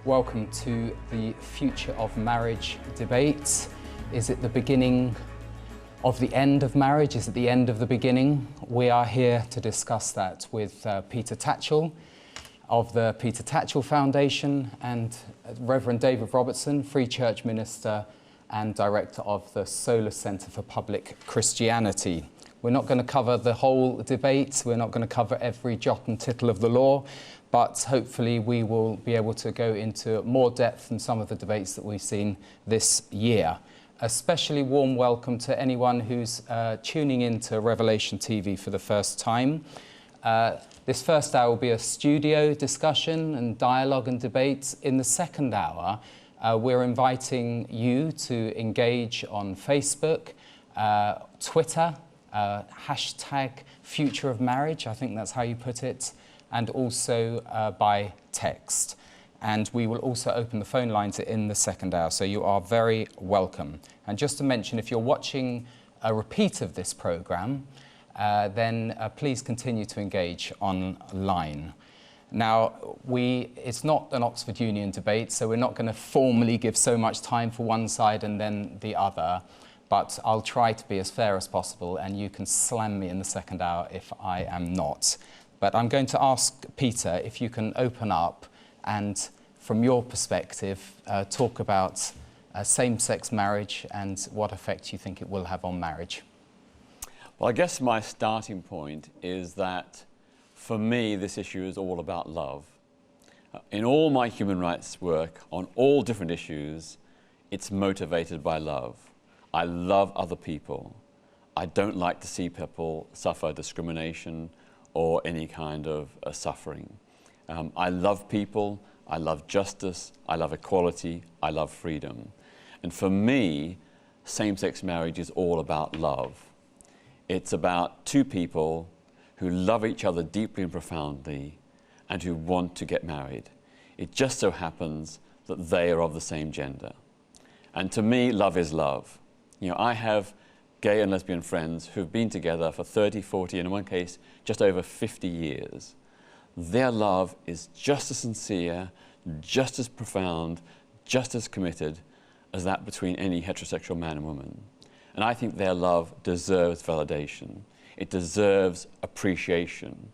Welcome to the Future of Marriage debate. Is it the beginning of the end of marriage? Is it the end of the beginning? We are here to discuss that with Peter Tatchell of the Peter Tatchell Foundation and Reverend David Robertson, Free Church Minister and Director of the Solar Centre for Public Christianity. We're not going to cover the whole debate. We're not going to cover every jot and tittle of the law, but hopefully we will be able to go into more depth than some of the debates that we've seen this year. Especially warm welcome to anyone who's tuning into Revelation TV for the first time. This first hour will be a studio discussion and dialogue and debate. In the second hour, we're inviting you to engage on Facebook, Twitter, hashtag Future of Marriage, I think that's how you put it, and also by text. And we will also open the phone lines in the second hour, so you are very welcome. And just to mention, if you're watching a repeat of this programme, then please continue to engage online. Now, it's not an Oxford Union debate, so we're not going to formally give so much time for one side and then the other, but I'll try to be as fair as possible, and you can slam me in the second hour if I am not. But I'm going to ask Peter if you can open up and, from your perspective, talk about same-sex marriage and what effect you think it will have on marriage. Well, I guess my starting point is that, for me, this issue is all about love. In all my human rights work, on all different issues, it's motivated by love. I love other people. I don't like to see people suffer discrimination or any kind of suffering. I love people, I love justice, I love equality, I love freedom. And for me, same-sex marriage is all about love. It's about two people who love each other deeply and profoundly and who want to get married. It just so happens that they are of the same gender. And to me, love is love. You know, I have gay and lesbian friends who've been together for 30, 40, and in one case, just over 50 years. Their love is just as sincere, just as profound, just as committed as that between any heterosexual man and woman. And I think their love deserves validation. It deserves appreciation.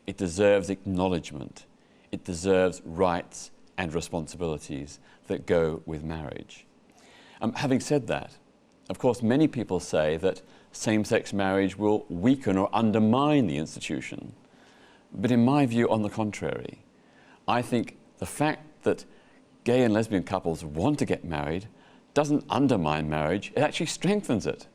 It deserves acknowledgement. It deserves rights and responsibilities that go with marriage. Having said that, of course, many people say that same-sex marriage will weaken or undermine the institution. But in my view, on the contrary, I think the fact that gay and lesbian couples want to get married doesn't undermine marriage, it actually strengthens it.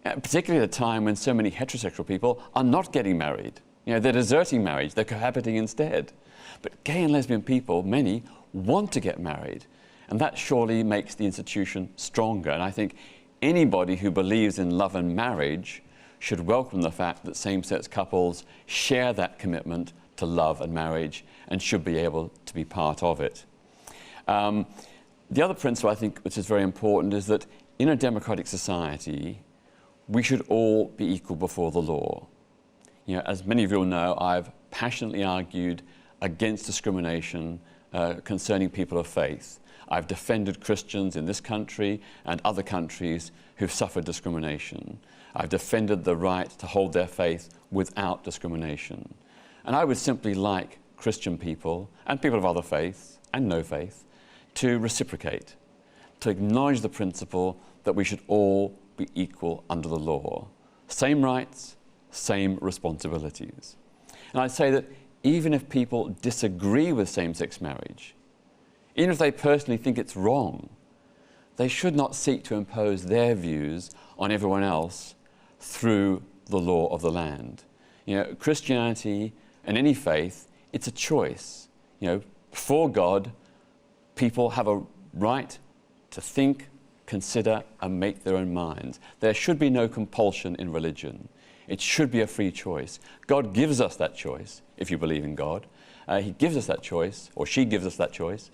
Particularly at a time when so many heterosexual people are not getting married. You know, they're deserting marriage, they're cohabiting instead. But gay and lesbian people, many, want to get married. And that surely makes the institution stronger. And I think anybody who believes in love and marriage should welcome the fact that same-sex couples share that commitment to love and marriage and should be able to be part of it. The other principle, I think, which is very important, is that in a democratic society, we should all be equal before the law. You know, as many of you will know, I've passionately argued against discrimination concerning people of faith. I've defended Christians in this country and other countries who've suffered discrimination. I've defended the right to hold their faith without discrimination. And I would simply like Christian people and people of other faiths and no faith to reciprocate, to acknowledge the principle that we should all be equal under the law. Same rights, same responsibilities. And I'd say that even if people disagree with same-sex marriage, even if they personally think it's wrong, they should not seek to impose their views on everyone else through the law of the land. You know, Christianity and any faith, it's a choice. You know, before God, people have a right to think, consider, and make their own minds. There should be no compulsion in religion. It should be a free choice. God gives us that choice, if you believe in God. He gives us that choice, or she gives us that choice,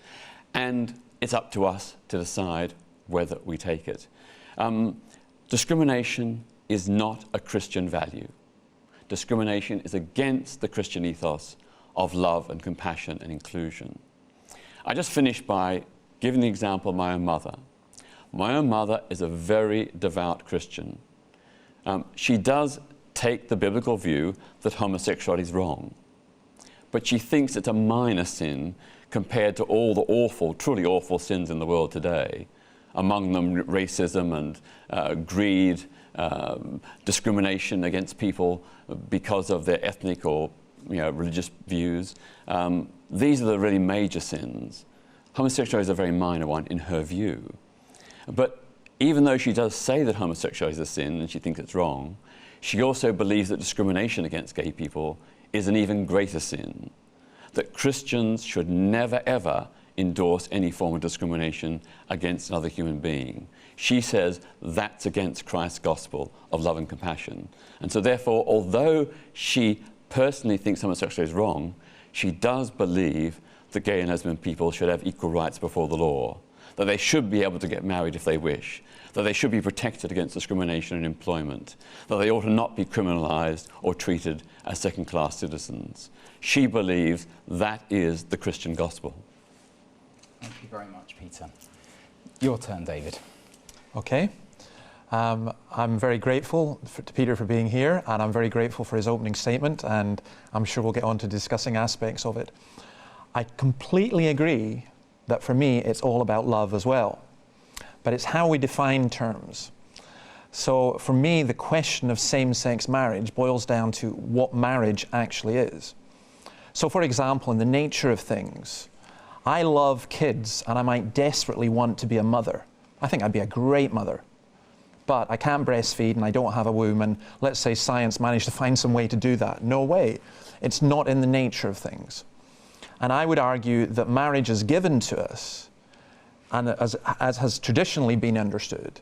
and it's up to us to decide whether we take it. Discrimination is not a Christian value. Discrimination is against the Christian ethos of love and compassion and inclusion. I just finished by giving the example of my own mother. My own mother is a very devout Christian. She does take the biblical view that homosexuality is wrong, but she thinks it's a minor sin compared to all the awful, truly awful sins in the world today, among them racism and greed, discrimination against people because of their ethnic or religious views. These are the really major sins. Homosexuality is a very minor one in her view. But even though she does say that homosexuality is a sin and she thinks it's wrong, she also believes that discrimination against gay people is an even greater sin. That Christians should never ever endorse any form of discrimination against another human being. She says that's against Christ's gospel of love and compassion. And so therefore, although she personally thinks homosexuality is wrong, she does believe that gay and lesbian people should have equal rights before the law, that they should be able to get married if they wish, that they should be protected against discrimination in employment, that they ought to not be criminalized or treated as second-class citizens. She believes that is the Christian gospel. Thank you very much, Peter. Your turn, David. Okay. I'm very grateful to Peter for being here, and I'm very grateful for his opening statement, and I'm sure we'll get on to discussing aspects of it. I completely agree that for me it's all about love as well, but it's how we define terms. So for me, the question of same-sex marriage boils down to what marriage actually is. So for example, in the nature of things, I love kids and I might desperately want to be a mother. I think I'd be a great mother. But I can't breastfeed and I don't have a womb, and let's say science managed to find some way to do that. No way. It's not in the nature of things. And I would argue that marriage is given to us, and as has traditionally been understood,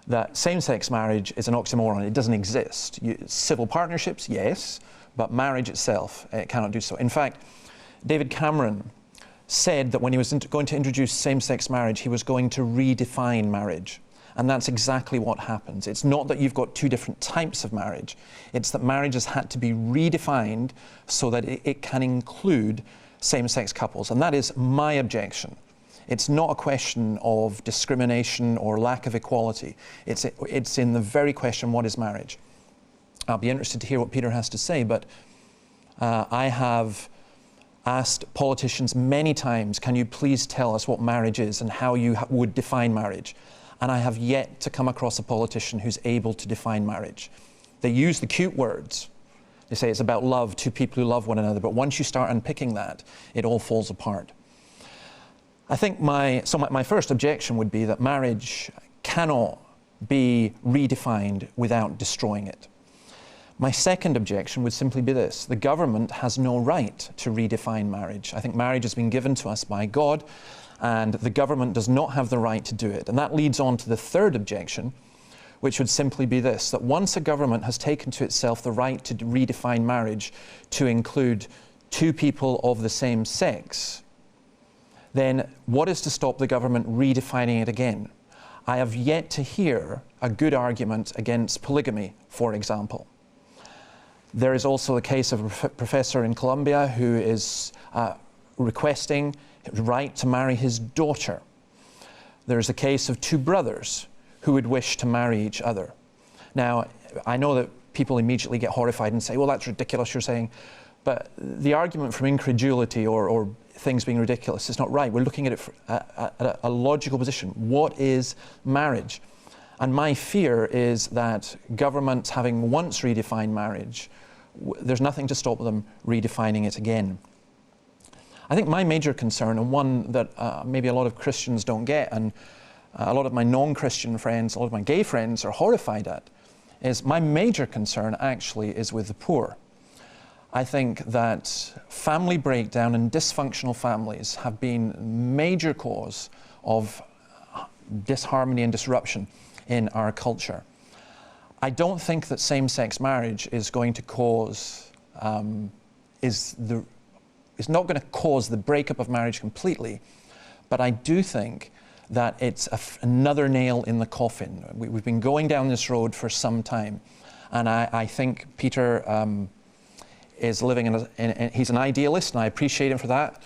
that same-sex marriage is an oxymoron. It doesn't exist. Civil partnerships, yes, but marriage itself, it cannot do so. In fact, David Cameron said that when he was going to introduce same-sex marriage, he was going to redefine marriage. And that's exactly what happens. It's not that you've got two different types of marriage. It's that marriage has had to be redefined so that it can include same-sex couples. And that is my objection. It's not a question of discrimination or lack of equality. It's in the very question, what is marriage? I'll be interested to hear what Peter has to say, but I have asked politicians many times, can you please tell us what marriage is and how you would define marriage? And I have yet to come across a politician who's able to define marriage. They use the cute words. They say it's about love, two people who love one another, but once you start unpicking that, it all falls apart. I think my first objection would be that marriage cannot be redefined without destroying it. My second objection would simply be this: the government has no right to redefine marriage. I think marriage has been given to us by God, and the government does not have the right to do it. And that leads on to the third objection, which would simply be this: that once a government has taken to itself the right to redefine marriage to include two people of the same sex, then what is to stop the government redefining it again? I have yet to hear a good argument against polygamy, for example. There is also the case of a professor in Columbia who is requesting the right to marry his daughter. There is a case of two brothers who would wish to marry each other. Now, I know that people immediately get horrified and say, well, that's ridiculous, you're saying. But the argument from incredulity or things being ridiculous is not right. We're looking at it at a logical position. What is marriage? And my fear is that governments, having once redefined marriage, there's nothing to stop them redefining it again. I think my major concern, and one that maybe a lot of Christians don't get, and a lot of my non-Christian friends, a lot of my gay friends are horrified at, is my major concern actually is with the poor. I think that family breakdown and dysfunctional families have been a major cause of disharmony and disruption in our culture. I don't think that same-sex marriage is going to cause, is not going to cause the breakup of marriage completely, but I do think that it's another nail in the coffin. We've been going down this road for some time, and I think Peter is living he's an idealist, and I appreciate him for that.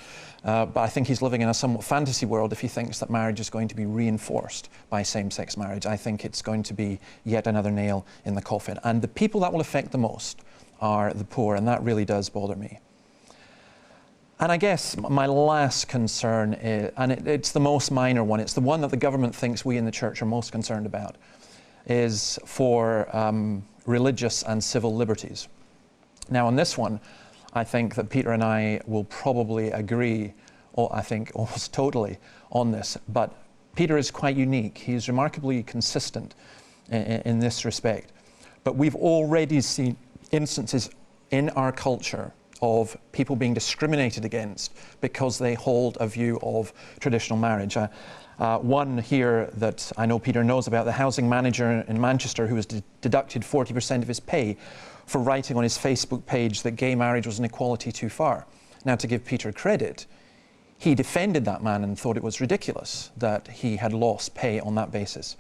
but I think he's living in a somewhat fantasy world if he thinks that marriage is going to be reinforced by same-sex marriage. I think it's going to be yet another nail in the coffin. And the people that will affect the most are the poor, and that really does bother me. And I guess my last concern is, and it's the most minor one, it's the one that the government thinks we in the church are most concerned about, is for religious and civil liberties. Now on this one, I think that Peter and I will probably agree, or I think almost totally, on this. But Peter is quite unique. He's remarkably consistent in this respect. But we've already seen instances in our culture of people being discriminated against because they hold a view of traditional marriage. One here that I know Peter knows about, the housing manager in Manchester who was deducted 40% of his pay for writing on his Facebook page that gay marriage was an equality too far. Now, to give Peter credit, he defended that man and thought it was ridiculous that he had lost pay on that basis.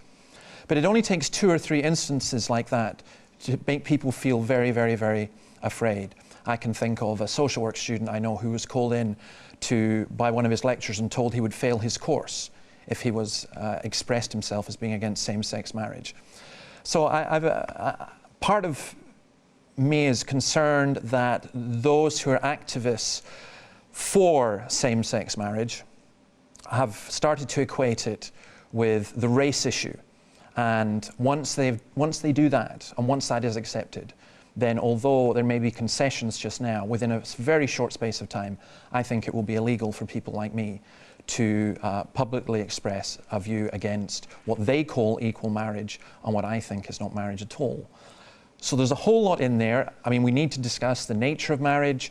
But it only takes 2 or 3 instances like that to make people feel very, very, very afraid. I can think of a social work student I know who was called in by one of his lecturers and told he would fail his course if he was expressed himself as being against same-sex marriage. So part of me is concerned that those who are activists for same-sex marriage have started to equate it with the race issue. And once they do that, and once that is accepted, then although there may be concessions just now, within a very short space of time, I think it will be illegal for people like me to publicly express a view against what they call equal marriage and what I think is not marriage at all. So there's a whole lot in there. I mean, we need to discuss the nature of marriage.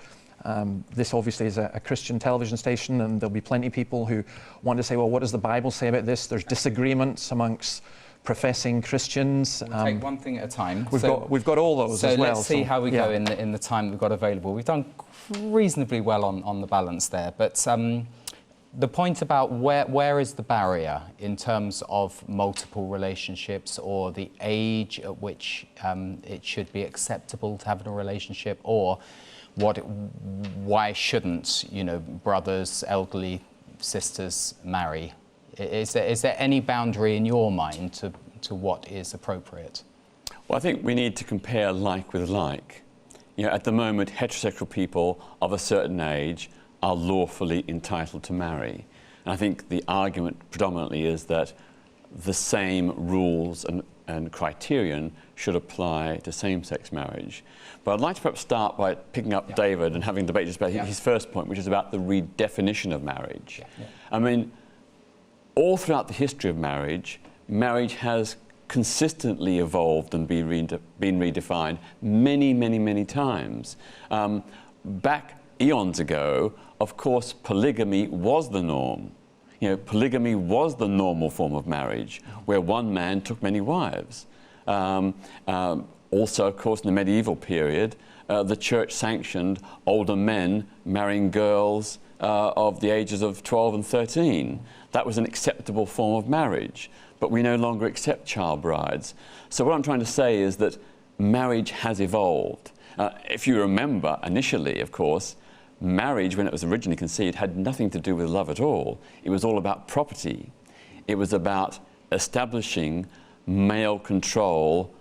This obviously is a Christian television station, and there'll be plenty of people who want to say, well, what does the Bible say about this? There's disagreements amongst professing Christians. We'll take one thing at a time. We've got all those as well. So let's see how we go in the time we've got available. We've done reasonably well on the balance there, but the point about where is the barrier in terms of multiple relationships, or the age at which it should be acceptable to have a relationship, or why shouldn't, brothers, elderly sisters marry? Is there any boundary in your mind to what is appropriate? Well, I think we need to compare like with like. At the moment, heterosexual people of a certain age are lawfully entitled to marry. And I think the argument predominantly is that the same rules and criterion should apply to same-sex marriage. But I'd like to perhaps start by picking up David and having a debate just about his first point, which is about the redefinition of marriage. I mean, all throughout the history of marriage, marriage has consistently evolved and been redefined many, many, many times. Back eons ago, of course, polygamy was the norm. Polygamy was the normal form of marriage, where one man took many wives. Also, of course, in the medieval period, the church sanctioned older men marrying girls of the ages of 12 and 13. That was an acceptable form of marriage, but we no longer accept child brides. So what I'm trying to say is that marriage has evolved. If you remember, initially, of course, marriage, when it was originally conceived, had nothing to do with love at all. It was all about property. It was about establishing male control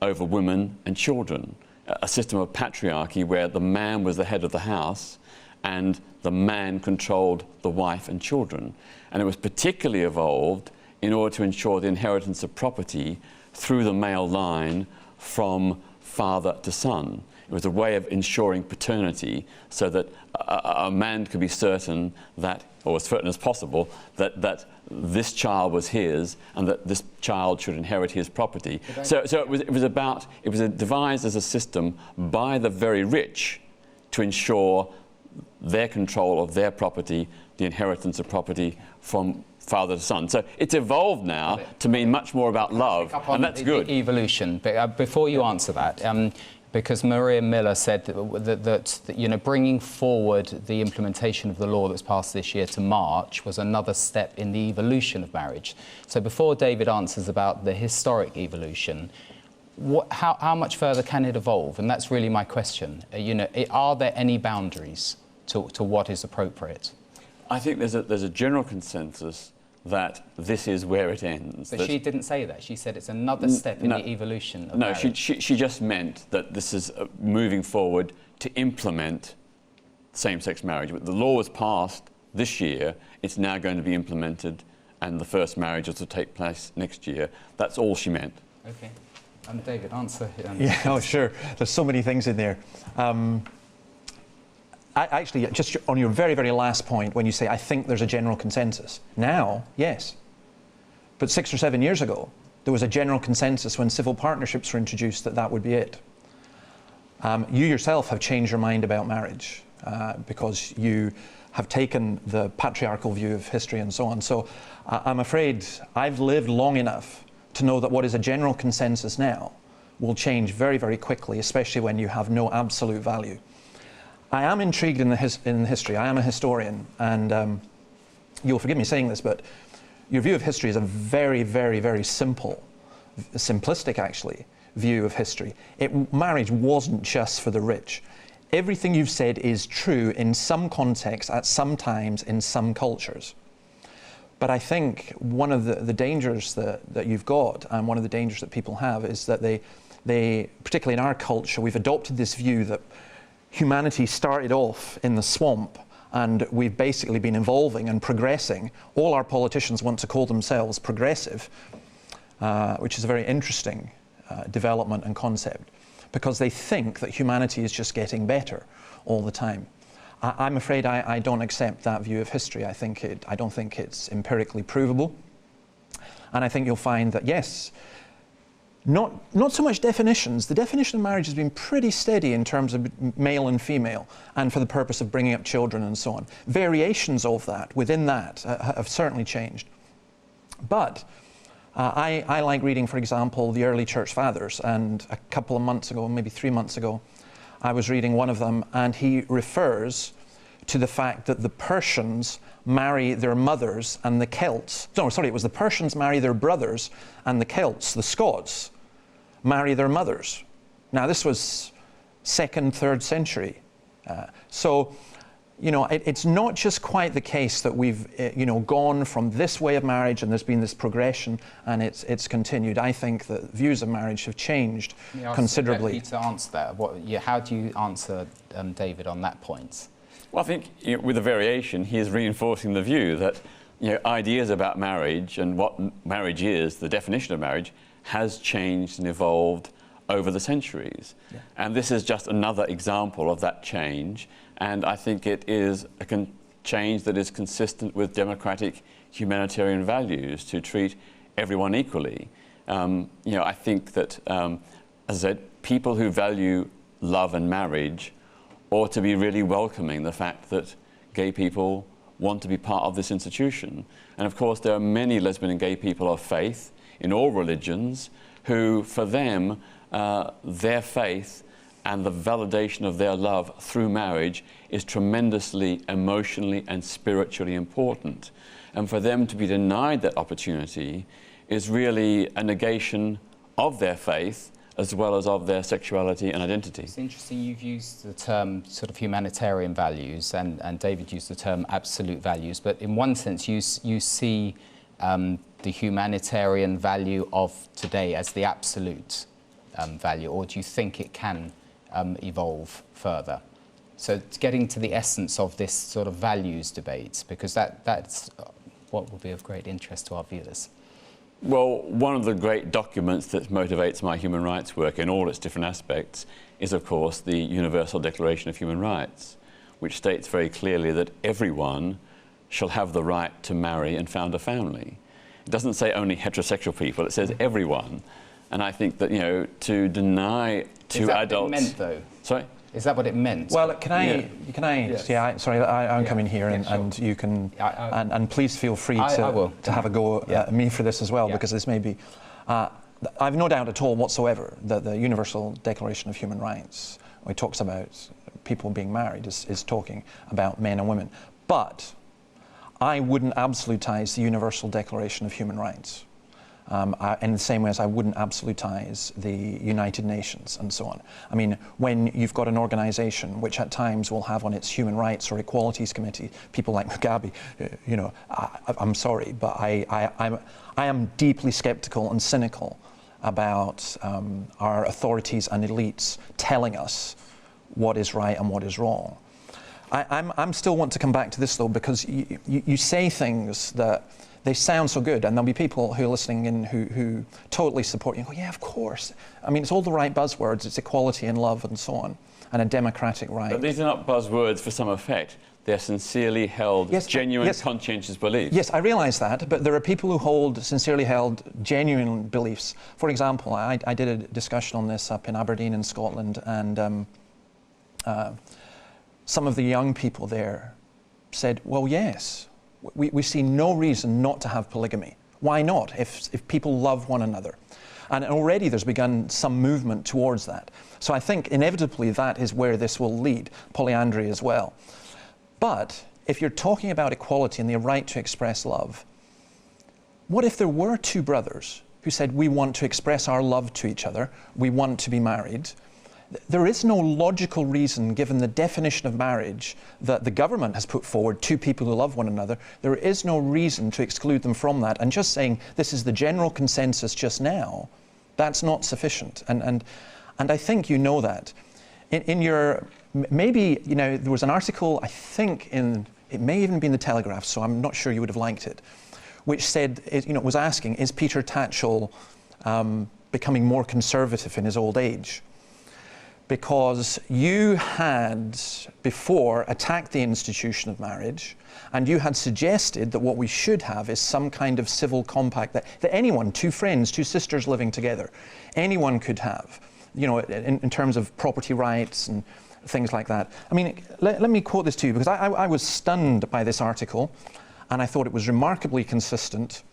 over women and children, a system of patriarchy where the man was the head of the house and the man controlled the wife and children. And it was particularly evolved in order to ensure the inheritance of property through the male line from father to son. It was a way of ensuring paternity so that a man could be certain that, or as certain as possible, that this child was his and that this child should inherit his property. So it was devised as a system by the very rich to ensure their control of their property, the inheritance of property from father to son. So it's evolved now to mean much more about love, and that's good. The evolution. But before you answer that, because Maria Miller said that bringing forward the implementation of the law that's passed this year to March was another step in the evolution of marriage. So before David answers about the historic evolution, how much further can it evolve? And that's really my question. Are there any boundaries to what is appropriate? I think there's a general consensus that this is where it ends. But she didn't say that. She said it's another step in the evolution of marriage. No, she just meant that this is moving forward to implement same-sex marriage. The law was passed this year. It's now going to be implemented, and the first marriage is to take place next year. That's all she meant. Okay. David, answer. Yeah, oh, sure. There's so many things in there. Actually, just on your very, very last point, when you say, I think there's a general consensus. Now, yes. But 6 or 7 years ago, there was a general consensus when civil partnerships were introduced that would be it. You yourself have changed your mind about marriage because you have taken the patriarchal view of history and so on. So I'm afraid I've lived long enough to know that what is a general consensus now will change very, very quickly, especially when you have no absolute value. I am intrigued in the history. I am a historian, and you'll forgive me saying this, but your view of history is a very, very, very simplistic actually, view of history. Marriage wasn't just for the rich. Everything you've said is true in some contexts, at some times, in some cultures. But I think one of the dangers that you've got, and one of the dangers that people have, is that they, particularly in our culture, we've adopted this view that humanity started off in the swamp and we've basically been evolving and progressing. All our politicians want to call themselves progressive, which is a very interesting development and concept, because they think that humanity is just getting better all the time. I'm afraid I don't accept that view of history. I don't think it's empirically provable. And I think you'll find that, yes, not so much definitions. The definition of marriage has been pretty steady in terms of male and female, and for the purpose of bringing up children and so on. Variations of that within that have certainly changed. But I like reading, for example, the early church fathers, and a couple of months ago, maybe 3 months ago, I was reading one of them, and he refers to the fact that the Persians marry their mothers and the Celts. No, sorry, it was the Persians marry their brothers and the Celts, the Scots, marry their mothers. Now, this was 2nd, 3rd century. So, you know, it's not just quite the case that we've, gone from this way of marriage and there's been this progression and it's continued. I think that views of marriage have changed considerably. Peter, answer that. How do you answer David on that point? Well, I think with the variation, he is reinforcing the view that ideas about marriage and what marriage is, the definition of marriage, has changed and evolved over the centuries. Yeah. And this is just another example of that change. And I think it is a change that is consistent with democratic humanitarian values to treat everyone equally. I think that, as I said, people who value love and marriage ought to be really welcoming the fact that gay people want to be part of this institution. And of course, there are many lesbian and gay people of faith in all religions who, for them, their faith and the validation of their love through marriage is tremendously emotionally and spiritually important. And for them to be denied that opportunity is really a negation of their faith as well as of their sexuality and identity. It's interesting you've used the term sort of humanitarian values, and David used the term absolute values, but in one sense you see the humanitarian value of today as the absolute value, or do you think it can evolve further? So getting to the essence of this sort of values debate, because that's what will be of great interest to our viewers. Well, one of the great documents that motivates my human rights work in all its different aspects is, of course, the Universal Declaration of Human Rights, which states very clearly that everyone shall have the right to marry and found a family. It doesn't say only heterosexual people, it says everyone. And I think that, to deny to adults... Is that what it meant, though? Sorry? Is that what it meant? Well, can I? Yes. Yeah. Sorry, I'm coming here, and you can, and please feel free to have a go at me for this as well, because this may be. I've no doubt at all whatsoever that the Universal Declaration of Human Rights, when it talks about people being married, is talking about men and women. But I wouldn't absolutize the Universal Declaration of Human Rights. in the same way as I wouldn't absolutize the United Nations and so on. I mean, when you've got an organization which at times will have on its human rights or equalities committee people like Mugabe, you know, I'm sorry, but I am deeply skeptical and cynical about our authorities and elites telling us what is right and what is wrong. I'm still want to come back to this though, because you say things that they sound so good, and there'll be people who are listening in who totally support you and go, yeah, of course. I mean, it's all the right buzzwords, it's equality and love and so on, and a democratic right. But these are not buzzwords for some effect. They're sincerely held, genuine, conscientious beliefs. Yes, I realise that, but there are people who hold sincerely held, genuine beliefs. For example, I did a discussion on this up in Aberdeen in Scotland, and some of the young people there said, well, yes, we see no reason not to have polygamy. Why not, if people love one another? And already there's begun some movement towards that. So I think inevitably that is where this will lead, polyandry as well. But if you're talking about equality and the right to express love, what if there were two brothers who said, we want to express our love to each other, we want to be married? There is no logical reason, given the definition of marriage that the government has put forward, two people who love one another, there is no reason to exclude them from that. And just saying this is the general consensus just now, that's not sufficient. And I think you know that. In your, maybe, you know, there was an article, I think it may even be in the Telegraph, so I'm not sure you would have liked it, which said, you know, was asking, is Peter Tatchell becoming more conservative in his old age? Because you had before attacked the institution of marriage, and you had suggested that what we should have is some kind of civil compact that anyone, two friends, two sisters living together, anyone could have, you know, in terms of property rights and things like that. I mean, let me quote this to you, because I was stunned by this article, and I thought it was remarkably consistent,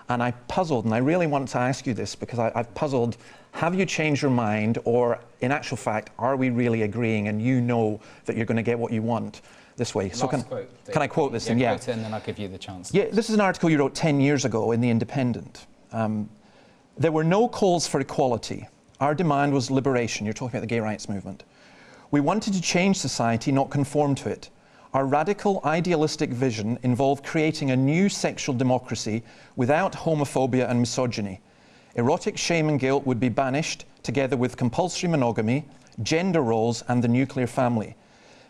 and I puzzled, and I really want to ask you this, because I've puzzled. Have you changed your mind, or in actual fact, are we really agreeing and you know that you're going to get what you want this way? So can I quote this? Yeah, quote it and then I'll give you the chance. Yeah, this is an article you wrote 10 years ago in The Independent. There were no calls for equality. Our demand was liberation. You're talking about the gay rights movement. We wanted to change society, not conform to it. Our radical, idealistic vision involved creating a new sexual democracy without homophobia and misogyny. Erotic shame and guilt would be banished, together with compulsory monogamy, gender roles, and the nuclear family.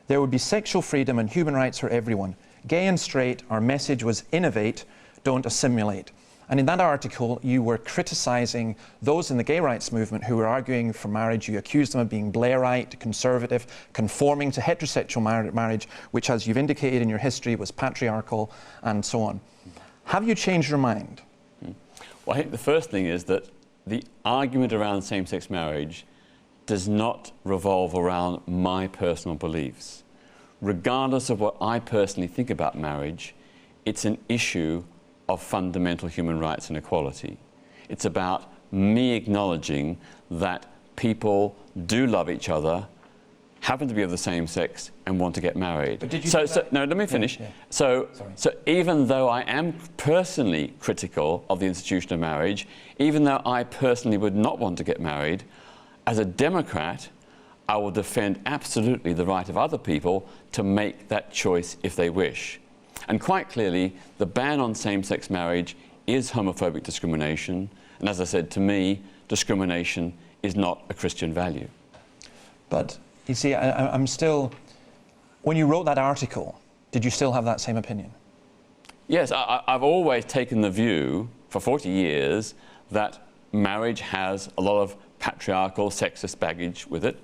There would be sexual freedom and human rights for everyone. Gay and straight, our message was innovate, don't assimilate. And in that article, you were criticizing those in the gay rights movement who were arguing for marriage. You accused them of being Blairite, conservative, conforming to heterosexual marriage, which, as you've indicated in your history, was patriarchal, and so on. Have you changed your mind? Well, I think the first thing is that the argument around same-sex marriage does not revolve around my personal beliefs. Regardless of what I personally think about marriage, it's an issue of fundamental human rights and equality. It's about me acknowledging that people do love each other, happen to be of the same sex, and want to get married. But did you no, let me finish. Yeah. So even though I am personally critical of the institution of marriage, even though I personally would not want to get married, as a Democrat, I will defend absolutely the right of other people to make that choice if they wish. And quite clearly, the ban on same-sex marriage is homophobic discrimination. And as I said, to me, discrimination is not a Christian value. But you see, I'm still, when you wrote that article, did you still have that same opinion? Yes, I've always taken the view, for 40 years, that marriage has a lot of patriarchal, sexist baggage with it.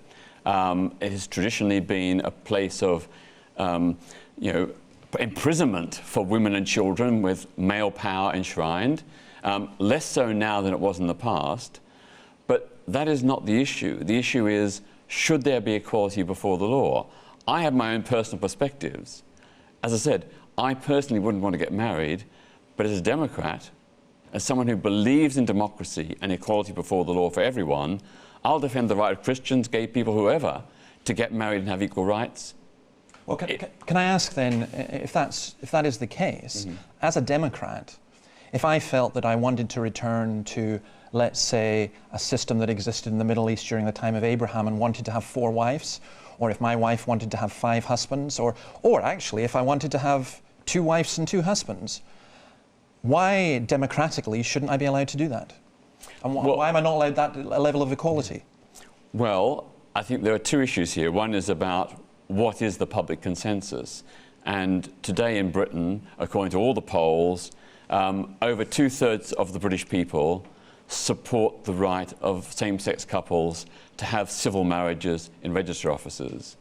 It has traditionally been a place of, imprisonment for women and children with male power enshrined, less so now than it was in the past. But that is not the issue. The issue is, should there be equality before the law? I have my own personal perspectives. As I said, I personally wouldn't want to get married, but as a Democrat, as someone who believes in democracy and equality before the law for everyone, I'll defend the right of Christians, gay people, whoever, to get married and have equal rights. Well, can I ask then, if that is the case, as a Democrat, If I felt that I wanted to return to, let's say, a system that existed in the Middle East during the time of Abraham and wanted to have 4 wives, or if my wife wanted to have 5 husbands, or actually if I wanted to have 2 wives and 2 husbands, why democratically shouldn't I be allowed to do that? And why am I not allowed that level of equality? Well, I think there are 2 issues here. One is about what is the public consensus. And today in Britain, according to all the polls, over 2/3 of the British people support the right of same-sex couples to have civil marriages in register offices.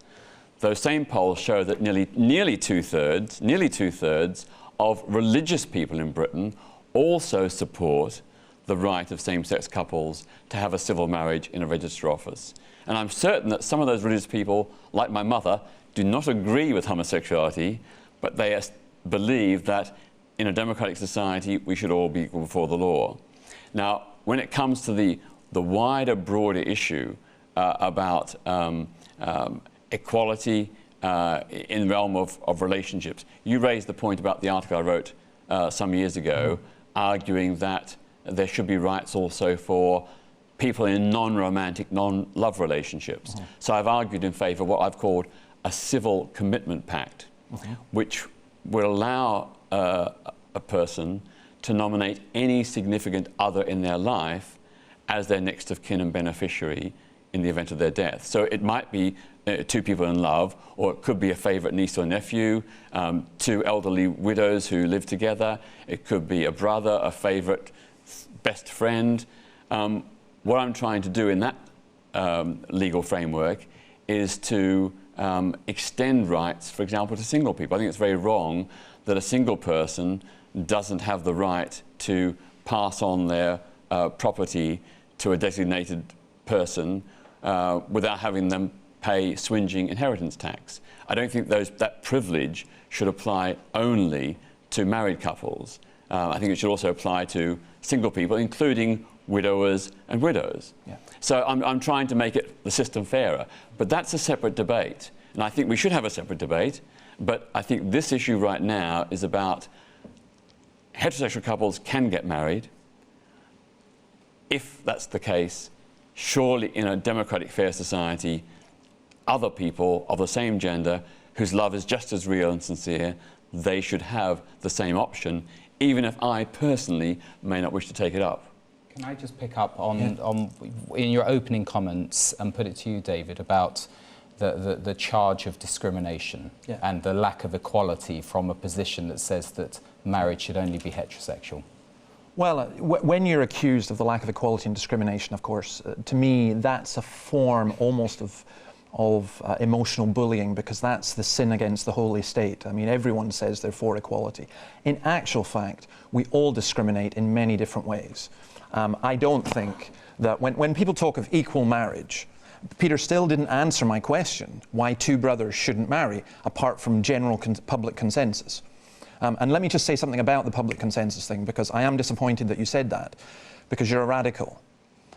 Those same polls show that nearly two-thirds of religious people in Britain also support the right of same-sex couples to have a civil marriage in a register office. And I'm certain that some of those religious people, like my mother, do not agree with homosexuality, but they believe that in a democratic society we should all be equal before the law. Now, when it comes to the wider, broader issue about equality in the realm of relationships, you raised the point about the article I wrote some years ago, arguing that there should be rights also for people in non-romantic, non-love relationships. So I've argued in favour of what I've called a civil commitment pact, which will allow a person to nominate any significant other in their life as their next of kin and beneficiary in the event of their death. So it might be 2 people in love, or it could be a favourite niece or nephew, 2 elderly widows who live together. It could be a brother, a favourite best friend. What I'm trying to do in that legal framework is to extend rights, for example, to single people. I think it's very wrong that a single person doesn't have the right to pass on their property to a designated person without having them pay swinging inheritance tax. I don't think that privilege should apply only to married couples. I think it should also apply to single people, including widowers and widows. Yeah. So I'm trying to make the system fairer. But that's a separate debate. And I think we should have a separate debate. But I think this issue right now is about heterosexual couples can get married. If that's the case, surely in a democratic, fair society, other people of the same gender whose love is just as real and sincere, they should have the same option, even if I personally may not wish to take it up. Can I just pick up on in your opening comments and put it to you, David, about the charge of discrimination and the lack of equality from a position that says that marriage should only be heterosexual? Well, when you're accused of the lack of equality and discrimination, of course, to me, that's a form almost of emotional bullying, because that's the sin against the holy state. I mean, everyone says they're for equality. In actual fact, we all discriminate in many different ways. I don't think that when people talk of equal marriage, Peter still didn't answer my question, why 2 brothers shouldn't marry, apart from general public consensus. And let me just say something about the public consensus thing, because I am disappointed that you said that, because you're a radical.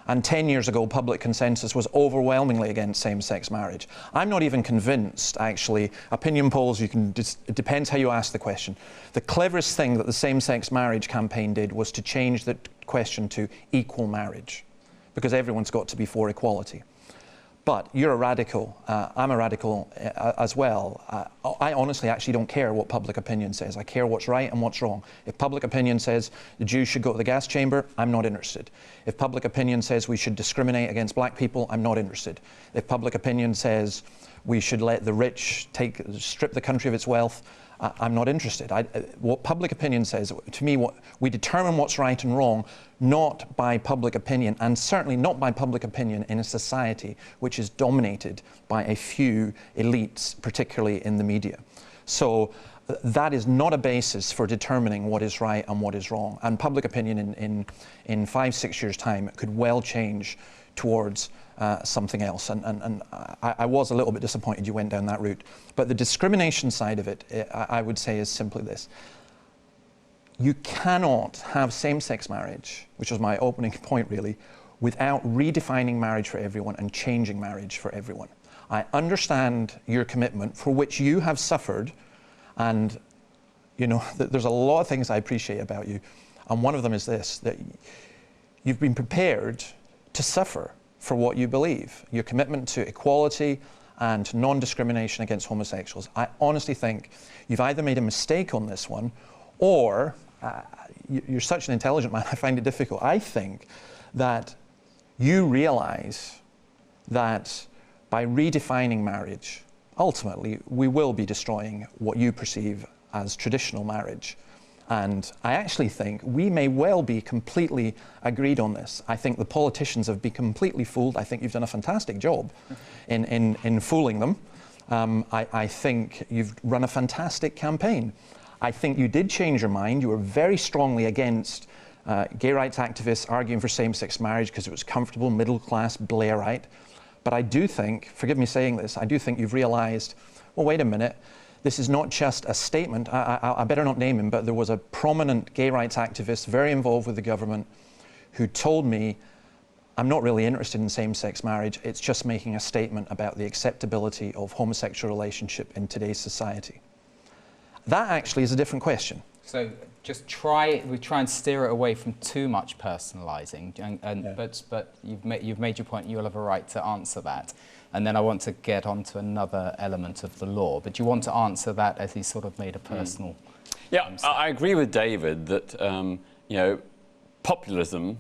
And 10 years ago, public consensus was overwhelmingly against same-sex marriage. I'm not even convinced, actually. Opinion polls, it depends how you ask the question. The cleverest thing that the same-sex marriage campaign did was to change the question to equal marriage, because everyone's got to be for equality. But you're a radical, I'm a radical as well. I honestly actually don't care what public opinion says. I care what's right and what's wrong. If public opinion says the Jews should go to the gas chamber, I'm not interested. If public opinion says we should discriminate against black people, I'm not interested. If public opinion says we should let the rich strip the country of its wealth, I'm not interested. What public opinion says, to me, we determine what's right and wrong, not by public opinion, and certainly not by public opinion in a society which is dominated by a few elites, particularly in the media. So that is not a basis for determining what is right and what is wrong. And public opinion in 5-6 years' time could well change towards something else. And I was a little bit disappointed you went down that route. But the discrimination side of it, I would say, is simply this. You cannot have same-sex marriage, which was my opening point really, without redefining marriage for everyone and changing marriage for everyone. I understand your commitment, for which you have suffered, and you know, there's a lot of things I appreciate about you. And one of them is this, that you've been prepared to suffer for what you believe, your commitment to equality and non-discrimination against homosexuals. I honestly think you've either made a mistake on this one, or you're such an intelligent man, I find it difficult. I think that you realize that by redefining marriage, ultimately we will be destroying what you perceive as traditional marriage. And I actually think we may well be completely agreed on this. I think the politicians have been completely fooled. I think you've done a fantastic job in fooling them. I think you've run a fantastic campaign. I think you did change your mind. You were very strongly against gay rights activists arguing for same-sex marriage because it was comfortable, middle-class, Blairite. But I do think, forgive me saying this, I do think you've realized, well, wait a minute, this is not just a statement. I better not name him, but there was a prominent gay rights activist very involved with the government who told me, I'm not really interested in same-sex marriage, it's just making a statement about the acceptability of homosexual relationship in today's society. That actually is a different question. So just try and steer it away from too much personalising, but you've made your point, you'll have a right to answer that. And then I want to get on to another element of the law, but you want to answer that as he sort of made a personal... Yeah, I agree with David that, you know, populism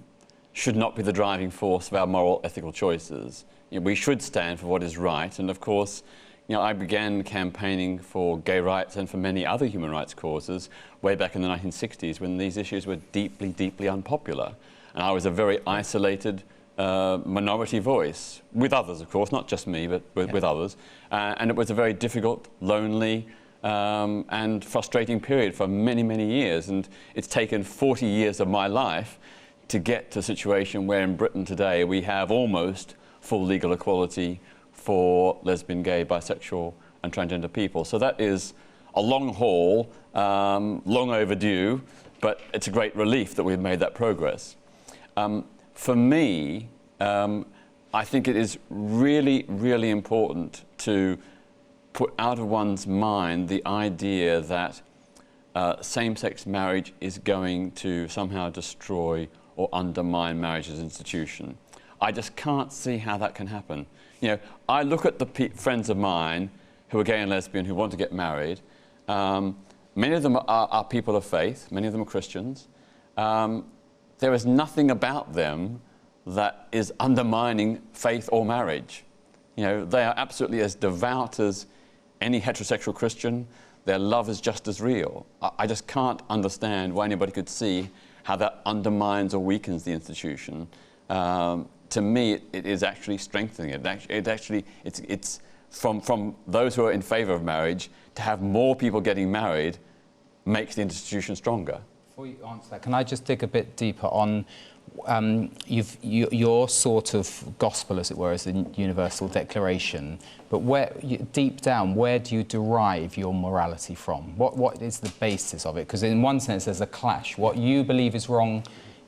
should not be the driving force of our moral, ethical choices. You know, we should stand for what is right, and of course, you know, I began campaigning for gay rights and for many other human rights causes way back in the 1960s when these issues were deeply, deeply unpopular. And I was a very isolated minority voice, with others, of course, not just me, but with others. And it was a very difficult, lonely, and frustrating period for many, many years. And it's taken 40 years of my life to get to a situation where in Britain today we have almost full legal equality for lesbian, gay, bisexual and transgender people. So that is a long haul, long overdue, but it's a great relief that we've made that progress. For me, I think it is really, really important to put out of one's mind the idea that same-sex marriage is going to somehow destroy or undermine marriage as an institution. I just can't see how that can happen. You know, I look at the friends of mine who are gay and lesbian who want to get married. Many of them are people of faith. Many of them are Christians. There is nothing about them that is undermining faith or marriage. You know, they are absolutely as devout as any heterosexual Christian. Their love is just as real. I just can't understand why anybody could see how that undermines or weakens the institution. To me, it is actually strengthening it. It's from those who are in favour of marriage, to have more people getting married makes the institution stronger. Before you answer that, can I just dig a bit deeper on your sort of gospel, as it were, is the Universal Declaration, but deep down, where do you derive your morality from? What is the basis of it? Because in one sense, there's a clash. What you believe is wrong,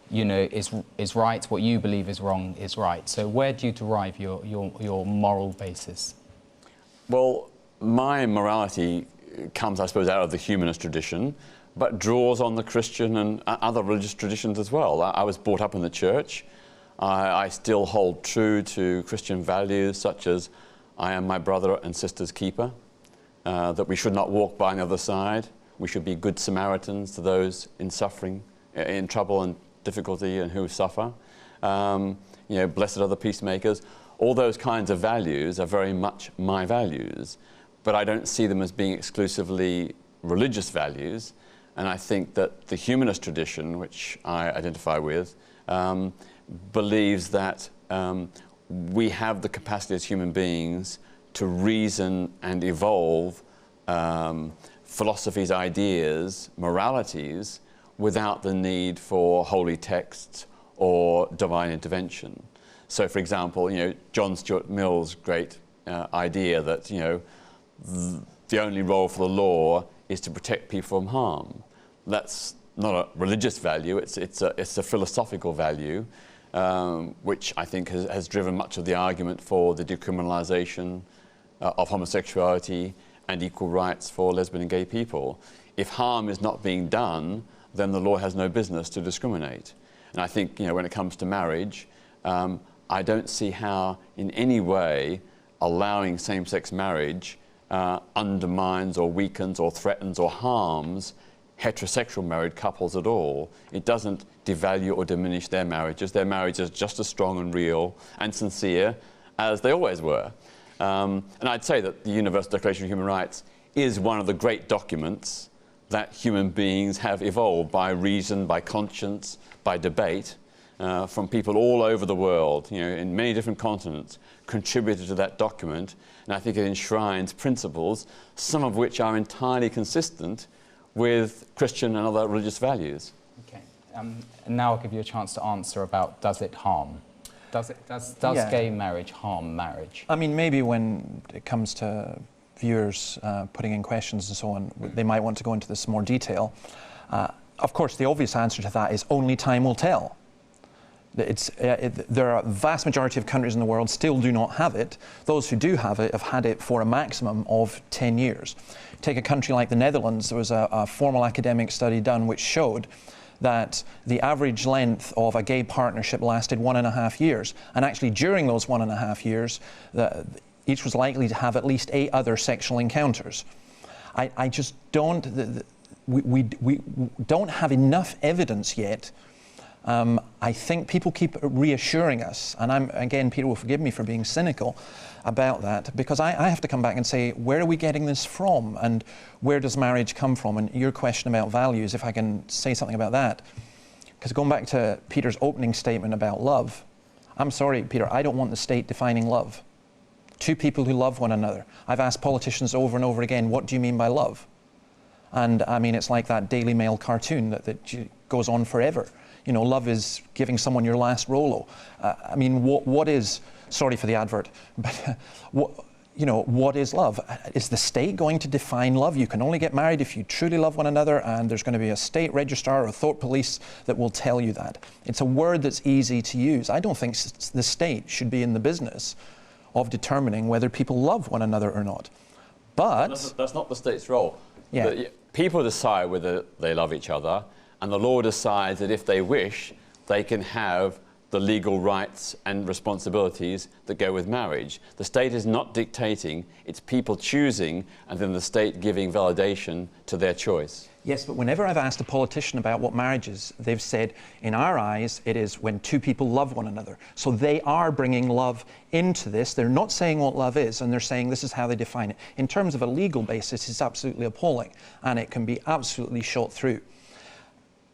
you know, is right. What you believe is wrong is right. So where do you derive your moral basis? Well, my morality comes, I suppose, out of the humanist tradition, but draws on the Christian and other religious traditions as well. I was brought up in the church. I still hold true to Christian values such as I am my brother and sister's keeper, that we should not walk by on the other side. We should be good Samaritans to those in suffering, in trouble and difficulty and who suffer. You know, blessed are the peacemakers. All those kinds of values are very much my values, but I don't see them as being exclusively religious values. And I think that the humanist tradition, which I identify with, believes that we have the capacity as human beings to reason and evolve philosophies, ideas, moralities, without the need for holy texts or divine intervention. So, for example, you know, John Stuart Mill's great idea that, you know, the only role for the law is to protect people from harm. That's not a religious value, it's a philosophical value, which I think has driven much of the argument for the decriminalisation of homosexuality and equal rights for lesbian and gay people. If harm is not being done, then the law has no business to discriminate. And I think, when it comes to marriage, I don't see how in any way allowing same-sex marriage undermines or weakens or threatens or harms heterosexual married couples at all. It doesn't devalue or diminish their marriages. Their marriages are just as strong and real and sincere as they always were. And I'd say that the Universal Declaration of Human Rights is one of the great documents that human beings have evolved by reason, by conscience, by debate, from people all over the world, in many different continents, contributed to that document. And I think it enshrines principles, some of which are entirely consistent with Christian and other religious values. Okay. And now I'll give you a chance to answer about, does it harm? Does gay marriage harm marriage? I mean, maybe when it comes to viewers putting in questions and so on, they might want to go into this in more detail. Of course, the obvious answer to that is only time will tell. There are a vast majority of countries in the world still do not have it. Those who do have it have had it for a maximum of 10 years. Take a country like the Netherlands. There was a formal academic study done which showed that the average length of a gay partnership lasted 1.5 years. And actually during those 1.5 years, each was likely to have at least 8 other sexual encounters. I just don't, we don't have enough evidence yet. I think people keep reassuring us, and again, Peter will forgive me for being cynical about that, because I have to come back and say, where are we getting this from, and where does marriage come from? And your question about values, if I can say something about that, because going back to Peter's opening statement about love, I'm sorry, Peter, I don't want the state defining love. Two people who love one another. I've asked politicians over and over again, what do you mean by love? And I mean, it's like that Daily Mail cartoon that goes on forever. Love is giving someone your last Rolo. I mean, what is, sorry for the advert, but what is love? Is the state going to define love? You can only get married if you truly love one another, and there's going to be a state registrar or thought police that will tell you that. It's a word that's easy to use. I don't think the state should be in the business of determining whether people love one another or not. But that's not the state's role. Yeah. People decide whether they love each other, and the law decides that if they wish, they can have the legal rights and responsibilities that go with marriage. The state is not dictating, it's people choosing, and then the state giving validation to their choice. Yes, but whenever I've asked a politician about what marriage is, they've said, in our eyes, it is when two people love one another. So they are bringing love into this. They're not saying what love is, and they're saying this is how they define it. In terms of a legal basis, it's absolutely appalling, and it can be absolutely shot through.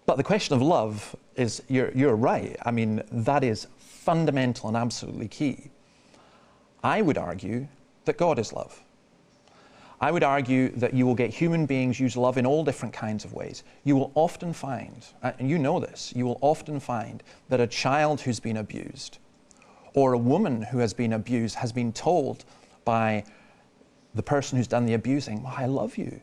But the question of love is, you're right. I mean, that is fundamental and absolutely key. I would argue that God is love. I would argue that you will get human beings use love in all different kinds of ways. You will often find, and you know this, you will often find that a child who's been abused or a woman who has been abused has been told by the person who's done the abusing, well, I love you.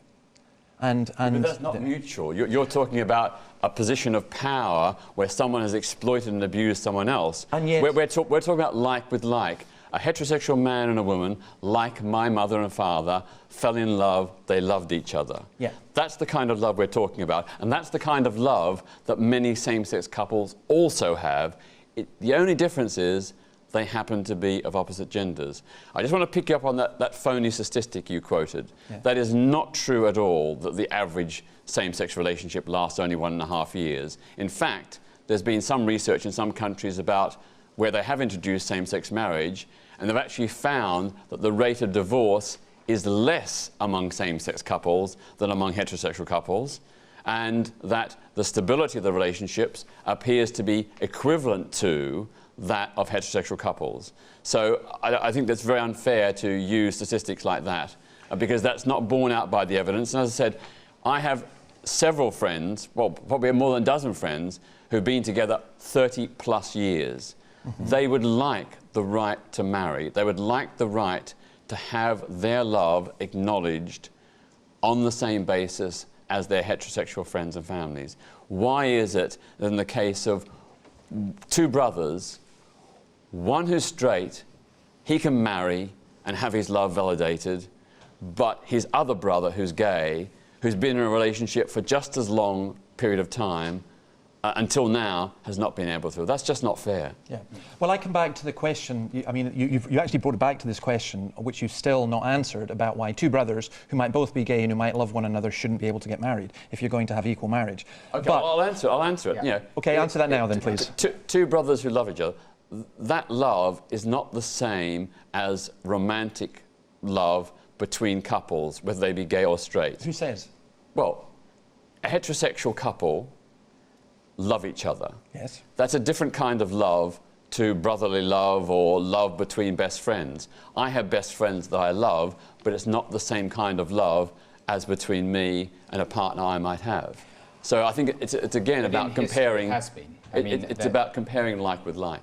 But that's not mutual. You're talking about a position of power where someone has exploited and abused someone else. And yet, we're talking about like with like. A heterosexual man and a woman, like my mother and father, fell in love, they loved each other. Yeah. That's the kind of love we're talking about, and that's the kind of love that many same-sex couples also have. The only difference is they happen to be of opposite genders. I just want to pick you up on that phony statistic you quoted. Yeah. That is not true at all, that the average same-sex relationship lasts only 1.5 years. In fact, there's been some research in some countries about where they have introduced same-sex marriage, and they've actually found that the rate of divorce is less among same-sex couples than among heterosexual couples, and that the stability of the relationships appears to be equivalent to that of heterosexual couples. So I think that's very unfair to use statistics like that, because that's not borne out by the evidence. And as I said, I have several friends, well, probably more than a dozen friends, who've been together 30+ years. Mm-hmm. They would like the right to marry. They would like the right to have their love acknowledged on the same basis as their heterosexual friends and families. Why is it that in the case of two brothers, one who's straight, he can marry and have his love validated, but his other brother who's gay, who's been in a relationship for just as long period of time until now has not been able to. That's just not fair. Yeah. Well, I come back to the question, you actually brought it back to this question, which you've still not answered, about why two brothers who might both be gay and who might love one another shouldn't be able to get married if you're going to have equal marriage. Okay, but, well, I'll answer it. Yeah. You know, okay, answer that now then, please. Two brothers who love each other, that love is not the same as romantic love between couples, whether they be gay or straight. Who says? Well, a heterosexual couple love each other. Yes. That's a different kind of love to brotherly love or love between best friends. I have best friends that I love, but it's not the same kind of love as between me and a partner I might have. So I think it's again about comparing. It has been. It's about comparing like with like.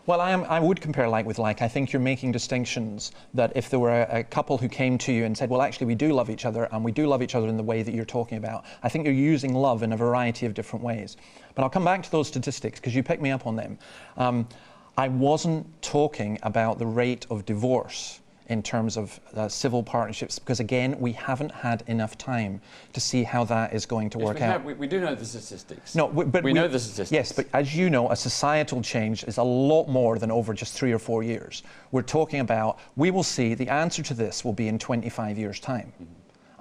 Well, I would compare like with like. I think you're making distinctions that if there were a couple who came to you and said, well, actually, we do love each other, and we do love each other in the way that you're talking about, I think you're using love in a variety of different ways. But I'll come back to those statistics because you picked me up on them. I wasn't talking about the rate of divorce in terms of civil partnerships, because again, we haven't had enough time to see how that is going to work out. We do know the statistics. No, but we know the statistics. Yes, but as you know, a societal change is a lot more than over just 3 or 4 years. We're talking about, we will see the answer to this will be in 25 years' time.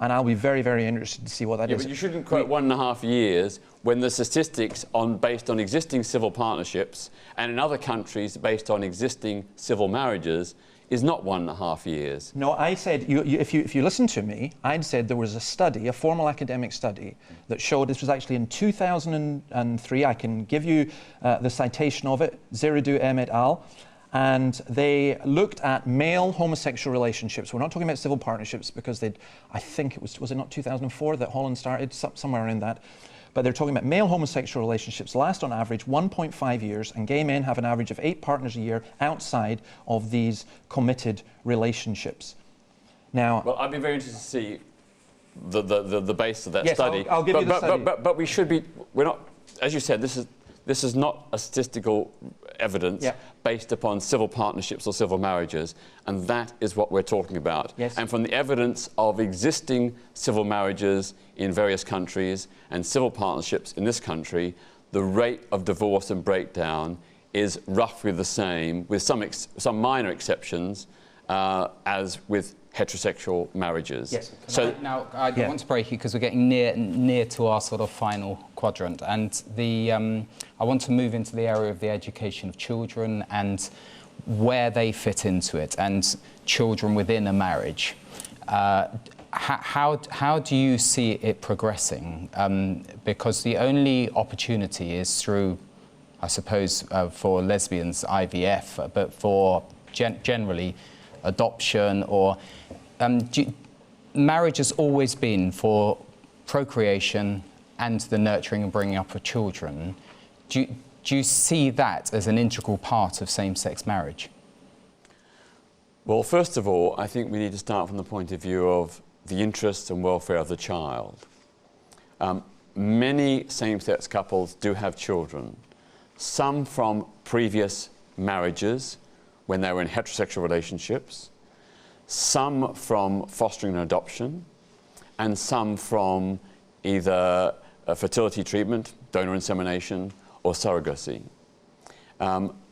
And I'll be very, very interested to see what that is. But you shouldn't quote 1.5 years when the statistics based on existing civil partnerships and in other countries based on existing civil marriages is not 1.5 years. No, I said, if you listen to me, I'd said there was a study, a formal academic study, that showed, this was actually in 2003, I can give you the citation of it, Zeridou et al., and they looked at male homosexual relationships. We're not talking about civil partnerships because I think it was it not 2004 that Holland started, somewhere around that. But they're talking about male homosexual relationships last on average 1.5 years, and gay men have an average of 8 partners a year outside of these committed relationships. Now, well, I'd be very interested to see the base of that study. I'll give you the study. But we should be. We're not. As you said, this is not a statistical evidence based upon civil partnerships or civil marriages, and that is what we're talking about. Yes. And from the evidence of existing civil marriages in various countries and civil partnerships in this country, the rate of divorce and breakdown is roughly the same, with some minor exceptions, as with heterosexual marriages. Yes. I want to break you because we're getting near to our sort of final quadrant, and I want to move into the area of the education of children and where they fit into it, and children within a marriage. How do you see it progressing? Because the only opportunity is through, I suppose, for lesbians, IVF, but for generally adoption or marriage has always been for procreation and the nurturing and bringing up of children. Do you see that as an integral part of same-sex marriage? Well, first of all, I think we need to start from the point of view of the interests and welfare of the child. Many same-sex couples do have children, some from previous marriages when they were in heterosexual relationships, some from fostering and adoption, and some from either fertility treatment, donor insemination, or surrogacy.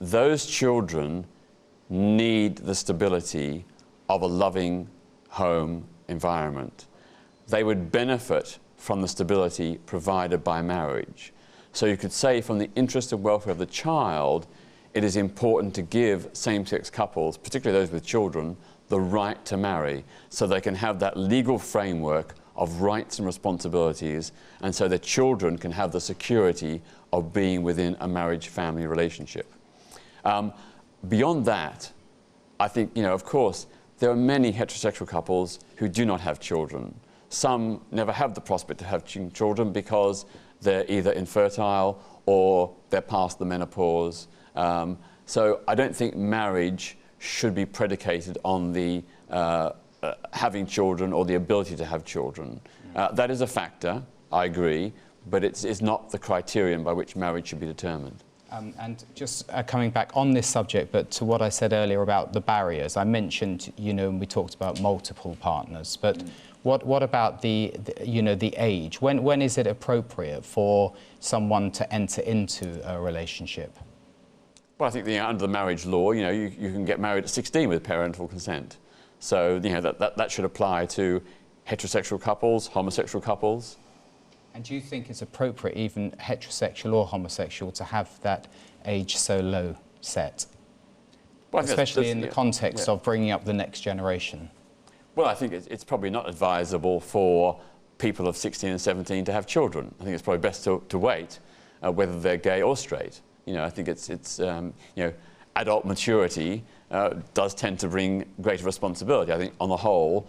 Those children need the stability of a loving home environment. They would benefit from the stability provided by marriage. So you could say, from the interest and welfare of the child, it is important to give same-sex couples, particularly those with children, the right to marry, so they can have that legal framework of rights and responsibilities, and so their children can have the security of being within a marriage-family relationship. Beyond that, I think, of course, there are many heterosexual couples who do not have children. Some never have the prospect of having children because they're either infertile or they're past the menopause. So I don't think marriage should be predicated on the having children or the ability to have children. That is a factor, I agree, but it's not the criterion by which marriage should be determined. And just coming back on this subject, but to what I said earlier about the barriers, I mentioned, and we talked about multiple partners, but What about the age? When is it appropriate for someone to enter into a relationship? Well, I think under the marriage law, you can get married at 16 with parental consent. So, that should apply to heterosexual couples, homosexual couples. And do you think it's appropriate, even heterosexual or homosexual, to have that age so low set? Well, especially in the context of bringing up the next generation. Well, I think it's probably not advisable for people of 16 and 17 to have children. I think it's probably best to wait, whether they're gay or straight. I think it's adult maturity does tend to bring greater responsibility. I think on the whole,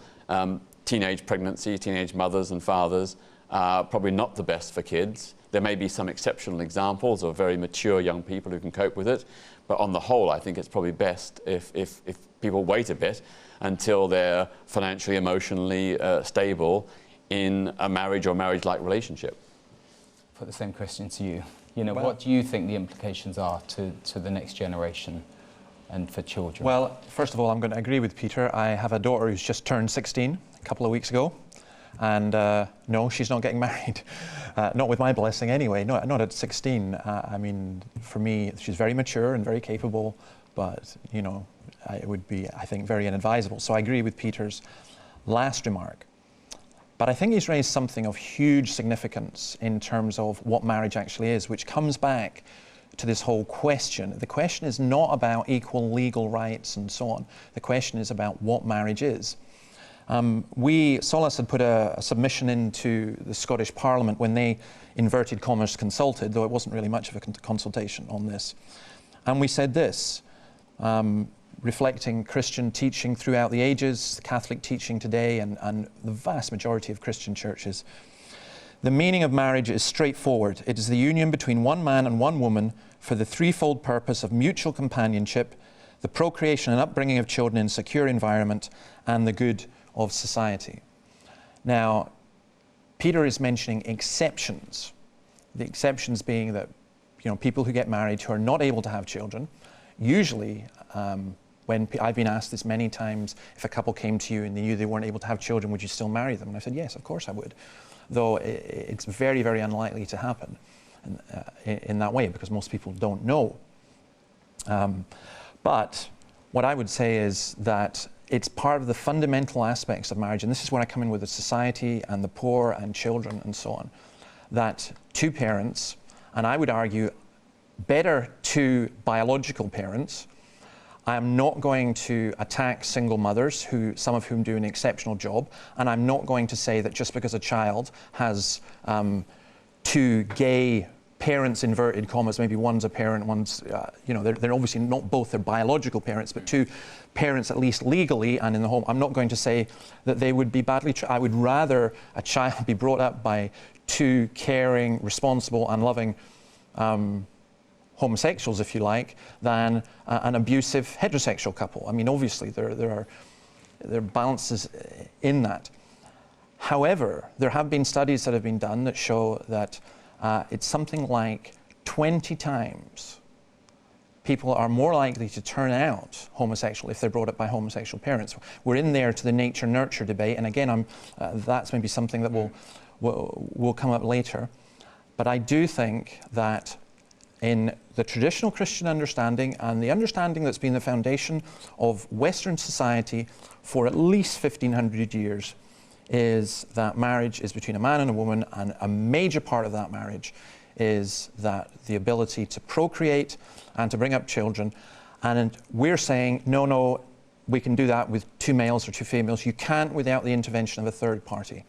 teenage pregnancy, teenage mothers and fathers are probably not the best for kids. There may be some exceptional examples of very mature young people who can cope with it, but on the whole, I think it's probably best if people wait a bit until they're financially, emotionally stable in a marriage or marriage-like relationship. Put the same question to you. What do you think the implications are to the next generation and for children? Well, first of all, I'm going to agree with Peter. I have a daughter who's just turned 16 a couple of weeks ago. And no, she's not getting married. Not with my blessing anyway, not at 16. I mean, for me, she's very mature and very capable, but, it would be, I think, very inadvisable. So I agree with Peter's last remark. But I think he's raised something of huge significance in terms of what marriage actually is, which comes back to this whole question. The question is not about equal legal rights and so on. The question is about what marriage is. Solas had put a submission into the Scottish Parliament when they, inverted commas, consulted, though it wasn't really much of a consultation on this. And we said this, reflecting Christian teaching throughout the ages, Catholic teaching today, and the vast majority of Christian churches. The meaning of marriage is straightforward. It is the union between one man and one woman for the threefold purpose of mutual companionship, the procreation and upbringing of children in a secure environment, and the good of society. Now, Peter is mentioning exceptions. The exceptions being that, people who get married who are not able to have children, usually, when I've been asked this many times, if a couple came to you and they knew they weren't able to have children, would you still marry them? And I said, yes, of course I would. Though it's very, very unlikely to happen in that way, because most people don't know. But what I would say is that it's part of the fundamental aspects of marriage, and this is where I come in with the society and the poor and children and so on, that two parents, and I would argue better two biological parents. I am not going to attack single mothers, some of whom do an exceptional job, and I'm not going to say that just because a child has two gay parents, inverted commas, maybe one's a parent, one's, they're obviously not both their biological parents, but two parents at least legally and in the home. I'm not going to say that they would be badly treated. I would rather a child be brought up by two caring, responsible and loving homosexuals, if you like, than an abusive heterosexual couple. I mean, obviously there are balances in that. However, there have been studies that have been done that show that it's something like 20 times people are more likely to turn out homosexual if they're brought up by homosexual parents. We're in there to the nature-nurture debate, and again, that's maybe something that will come up later. But I do think that in the traditional Christian understanding and the understanding that's been the foundation of Western society for at least 1,500 years is that marriage is between a man and a woman, and a major part of that marriage is that the ability to procreate and to bring up children. And we're saying, no, we can do that with two males or two females. You can't without the intervention of a third party.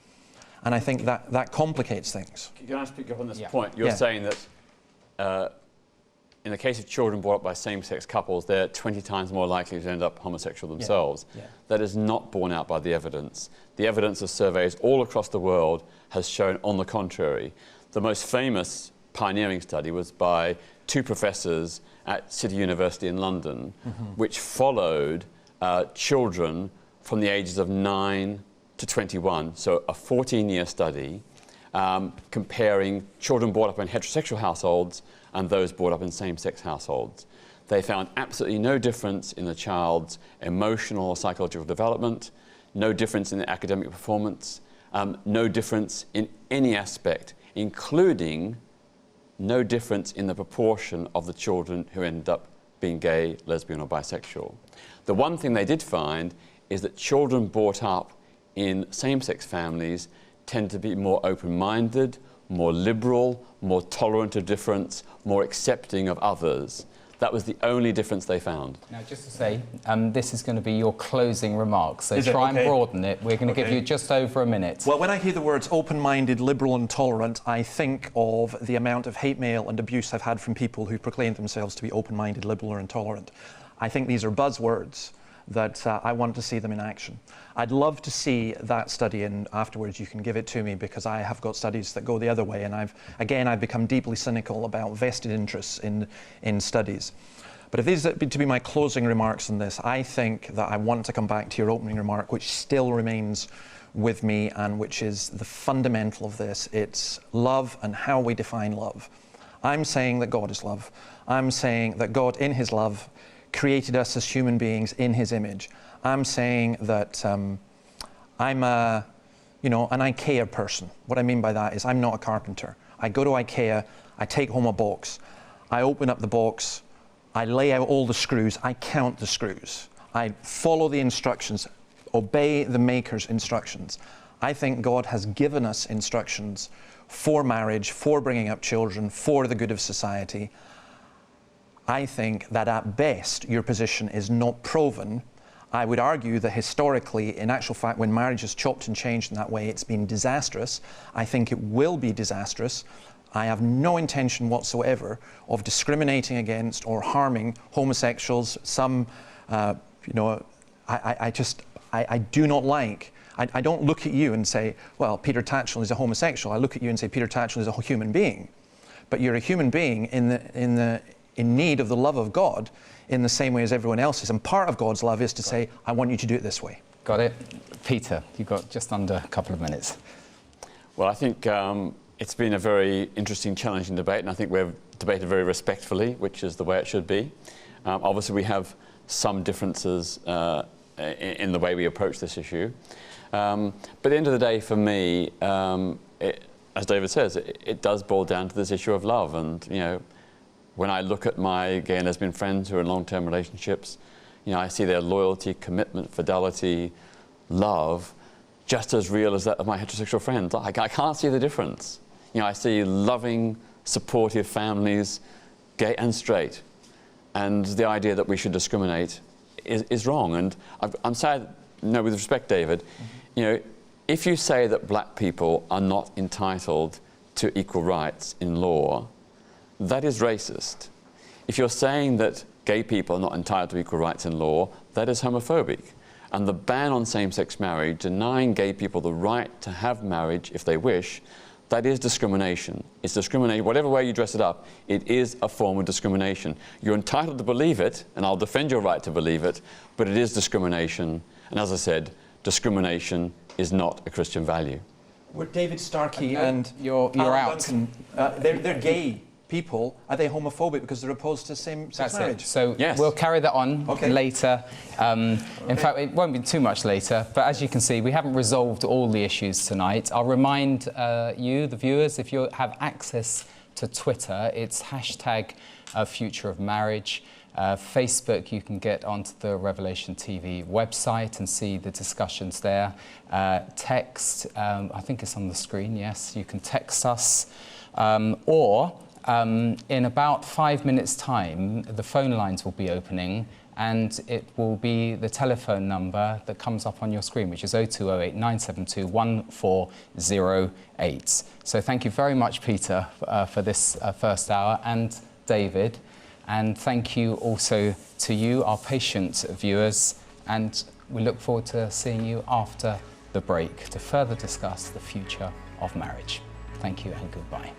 And I think that complicates things. Can I speak up on this point? You're saying that in the case of children brought up by same-sex couples, they're 20 times more likely to end up homosexual themselves. That is not borne out by the evidence. The evidence of surveys all across the world has shown on the contrary. The most famous pioneering study was by two professors at City University in London, which followed children from the ages of 9 to 21, so a 14-year study comparing children brought up in heterosexual households and those brought up in same-sex households. They found absolutely no difference in the child's emotional or psychological development, no difference in academic performance, no difference in any aspect, including no difference in the proportion of the children who ended up being gay, lesbian or bisexual. The one thing they did find is that children brought up in same-sex families tend to be more open-minded, more liberal, more tolerant of difference, more accepting of others. That was the only difference they found. Now, just to say, this is going to be your closing remarks, so try and broaden it. We're going to give you just over a minute. Well, when I hear the words open-minded, liberal and tolerant, I think of the amount of hate mail and abuse I've had from people who proclaim themselves to be open-minded, liberal or intolerant. I think these are buzzwords that I want to see them in action. I'd love to see that study, and afterwards you can give it to me, because I have got studies that go the other way, and I've become deeply cynical about vested interests in studies. But if these are to be my closing remarks on this, I think that I want to come back to your opening remark, which still remains with me and which is the fundamental of this. It's love and how we define love. I'm saying that God is love. I'm saying that God, in his love, created us as human beings in his image. I'm saying that I'm an IKEA person. What I mean by that is I'm not a carpenter. I go to IKEA, I take home a box, I open up the box, I lay out all the screws, I count the screws, I follow the instructions, obey the maker's instructions. I think God has given us instructions for marriage, for bringing up children, for the good of society. I think that at best your position is not proven. I would argue that historically, in actual fact, when marriage is chopped and changed in that way, it's been disastrous. I think it will be disastrous. I have no intention whatsoever of discriminating against or harming homosexuals. Some, I do not like. I don't look at you and say, well, Peter Tatchell is a homosexual. I look at you and say, Peter Tatchell is a human being. But you're a human being in need of the love of God in the same way as everyone else is. And part of God's love is to say, I want you to do it this way. Got it. Peter, you've got just under a couple of minutes. Well, I think it's been a very interesting, challenging debate, and I think we've debated very respectfully, which is the way it should be. Obviously, we have some differences in the way we approach this issue. But at the end of the day, for me, as David says, it does boil down to this issue of love. And, you know, when I look at my gay and lesbian friends who are in long-term relationships, you know, I see their loyalty, commitment, fidelity, love, just as real as that of my heterosexual friends. I can't see the difference. You know, I see loving, supportive families, gay and straight. And the idea that we should discriminate is wrong. And I'm sad, with respect, David, you know, if you say that black people are not entitled to equal rights in law, that is racist. If you're saying that gay people are not entitled to equal rights in law, that is homophobic. And the ban on same-sex marriage, denying gay people the right to have marriage if they wish, that is discrimination. It's discrimination, whatever way you dress it up, it is a form of discrimination. You're entitled to believe it, and I'll defend your right to believe it, but it is discrimination. And as I said, discrimination is not a Christian value. We're David Starkey and you're out. Duncan, they're gay people. Are they homophobic because they're opposed to same-sex marriage? So yes. We'll carry that on later. In fact, it won't be too much later, but as you can see, we haven't resolved all the issues tonight. I'll remind you, the viewers, if you have access to Twitter, it's #FutureOfMarriage. Facebook, you can get onto the Revelation TV website and see the discussions there. Text, I think it's on the screen, yes, you can text us. In about 5 minutes' time, the phone lines will be opening, and it will be the telephone number that comes up on your screen, which is 0208 972 1408. So thank you very much, Peter, for this first hour, and David. And thank you also to you, our patient viewers, and we look forward to seeing you after the break to further discuss the future of marriage. Thank you and goodbye.